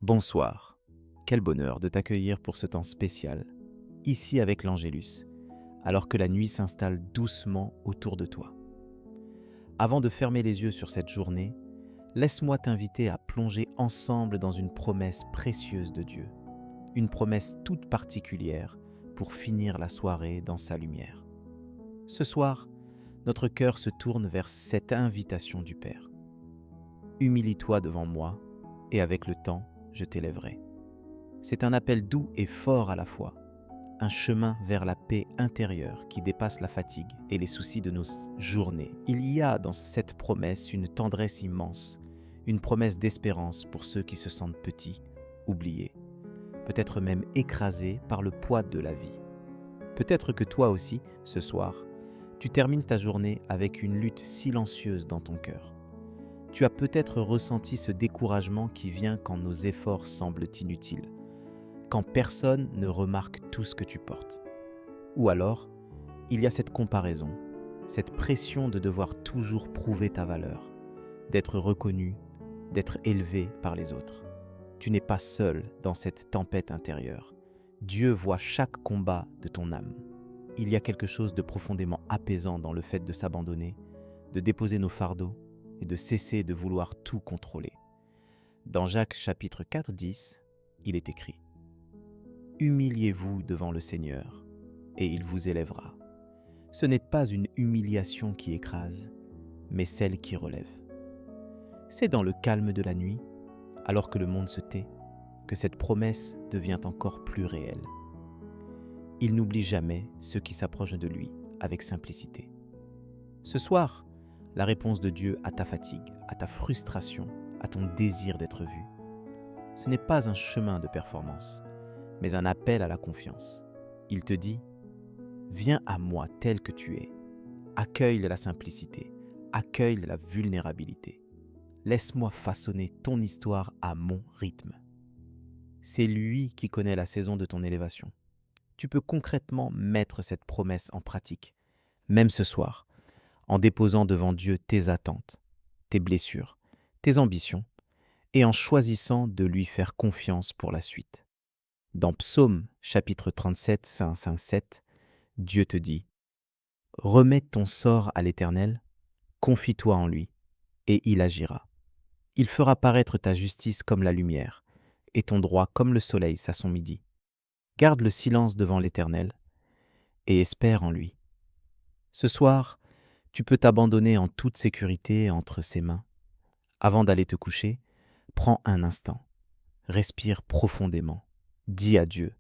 Bonsoir, quel bonheur de t'accueillir pour ce temps spécial, ici avec l'Angélus, alors que la nuit s'installe doucement autour de toi. Avant de fermer les yeux sur cette journée, laisse-moi t'inviter à plonger ensemble dans une promesse précieuse de Dieu, une promesse toute particulière pour finir la soirée dans sa lumière. Ce soir, notre cœur se tourne vers cette invitation du Père. Humilie-toi devant moi, et avec le temps, je t'élèverai. C'est un appel doux et fort à la fois, un chemin vers la paix intérieure qui dépasse la fatigue et les soucis de nos journées. Il y a dans cette promesse une tendresse immense, une promesse d'espérance pour ceux qui se sentent petits, oubliés, peut-être même écrasés par le poids de la vie. Peut-être que toi aussi, ce soir, tu termines ta journée avec une lutte silencieuse dans ton cœur. Tu as peut-être ressenti ce découragement qui vient quand nos efforts semblent inutiles, quand personne ne remarque tout ce que tu portes. Ou alors, il y a cette comparaison, cette pression de devoir toujours prouver ta valeur, d'être reconnu, d'être élevé par les autres. Tu n'es pas seul dans cette tempête intérieure. Dieu voit chaque combat de ton âme. Il y a quelque chose de profondément apaisant dans le fait de s'abandonner, de déposer nos fardeaux et de cesser de vouloir tout contrôler. Dans Jacques chapitre 4, 10, il est écrit « Humiliez-vous devant le Seigneur, et il vous élèvera. Ce n'est pas une humiliation qui écrase, mais celle qui relève. » C'est dans le calme de la nuit, alors que le monde se tait, que cette promesse devient encore plus réelle. Il n'oublie jamais ceux qui s'approchent de lui avec simplicité. Ce soir, la réponse de Dieu à ta fatigue, à ta frustration, à ton désir d'être vu, ce n'est pas un chemin de performance, mais un appel à la confiance. Il te dit « Viens à moi tel que tu es, accueille la simplicité, accueille la vulnérabilité. Laisse-moi façonner ton histoire à mon rythme. » C'est lui qui connaît la saison de ton élévation. Tu peux concrètement mettre cette promesse en pratique, même ce soir, en déposant devant Dieu tes attentes, tes blessures, tes ambitions, et en choisissant de lui faire confiance pour la suite. Dans Psaume chapitre 37, 5-7, Dieu te dit « Remets ton sort à l'Éternel, confie-toi en lui, et il agira. Il fera paraître ta justice comme la lumière, et ton droit comme le soleil à son midi. Garde le silence devant l'Éternel, et espère en lui. » Ce soir, tu peux t'abandonner en toute sécurité entre ses mains. Avant d'aller te coucher, prends un instant, respire profondément, dis à Dieu,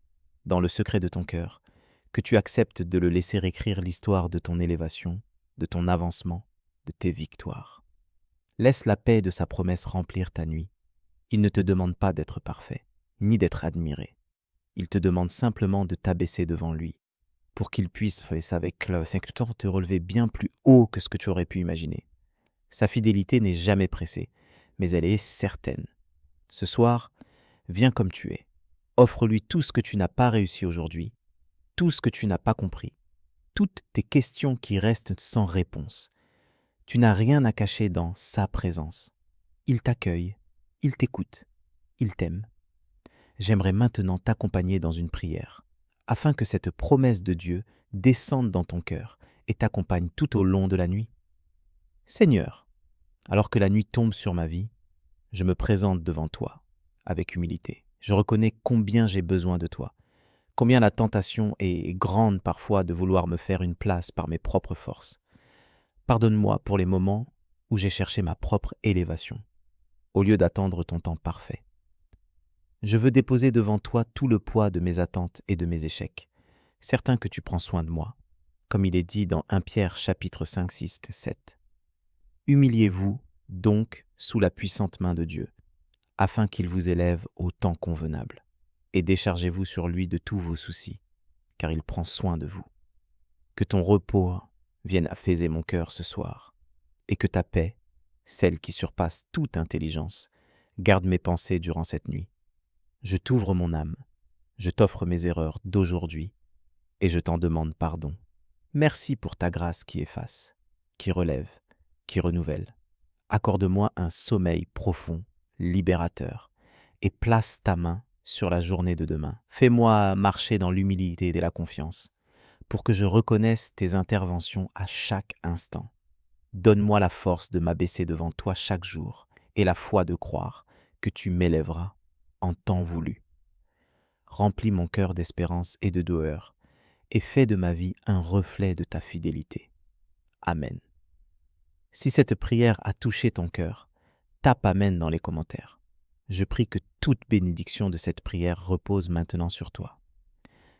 dans le secret de ton cœur, que tu acceptes de le laisser écrire l'histoire de ton élévation, de ton avancement, de tes victoires. Laisse la paix de sa promesse remplir ta nuit. Il ne te demande pas d'être parfait, ni d'être admiré. Il te demande simplement de t'abaisser devant lui, pour qu'il puisse, avec le Saint-Cloton, te relever bien plus haut que ce que tu aurais pu imaginer. Sa fidélité n'est jamais pressée, mais elle est certaine. Ce soir, viens comme tu es. Offre-lui tout ce que tu n'as pas réussi aujourd'hui, tout ce que tu n'as pas compris, toutes tes questions qui restent sans réponse. Tu n'as rien à cacher dans sa présence. Il t'accueille, il t'écoute, il t'aime. J'aimerais maintenant t'accompagner dans une prière, afin que cette promesse de Dieu descende dans ton cœur et t'accompagne tout au long de la nuit. Seigneur, alors que la nuit tombe sur ma vie, je me présente devant toi avec humilité. Je reconnais combien j'ai besoin de toi, combien la tentation est grande parfois de vouloir me faire une place par mes propres forces. Pardonne-moi pour les moments où j'ai cherché ma propre élévation, au lieu d'attendre ton temps parfait. Je veux déposer devant toi tout le poids de mes attentes et de mes échecs, certain que tu prends soin de moi, comme il est dit dans 1 Pierre chapitre 5, 6, 7. Humiliez-vous donc sous la puissante main de Dieu, afin qu'il vous élève au temps convenable, et déchargez-vous sur lui de tous vos soucis, car il prend soin de vous. Que ton repos vienne apaiser mon cœur ce soir, et que ta paix, celle qui surpasse toute intelligence, garde mes pensées durant cette nuit. Je t'ouvre mon âme, je t'offre mes erreurs d'aujourd'hui, et je t'en demande pardon. Merci pour ta grâce qui efface, qui relève, qui renouvelle. Accorde-moi un sommeil profond, libérateur. et place ta main sur la journée de demain. Fais-moi marcher dans l'humilité et la confiance pour que je reconnaisse tes interventions à chaque instant. Donne-moi la force de m'abaisser devant toi chaque jour et la foi de croire que tu m'élèveras en temps voulu. Remplis mon cœur d'espérance et de douceur et fais de ma vie un reflet de ta fidélité. Amen. Si cette prière a touché ton cœur, tape Amen dans les commentaires. Je prie que toute bénédiction de cette prière repose maintenant sur toi.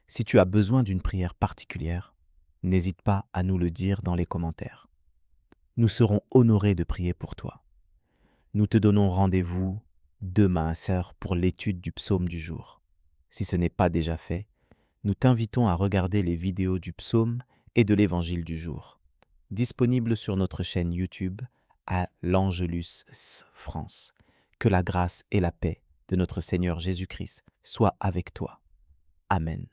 Si tu as besoin d'une prière particulière, n'hésite pas à nous le dire dans les commentaires. Nous serons honorés de prier pour toi. Nous te donnons rendez-vous demain, sœur, pour l'étude du psaume du jour. Si ce n'est pas déjà fait, nous t'invitons à regarder les vidéos du psaume et de l'évangile du jour, disponibles sur notre chaîne YouTube à l'Angelus France. Que la grâce et la paix de notre Seigneur Jésus-Christ soient avec toi. Amen.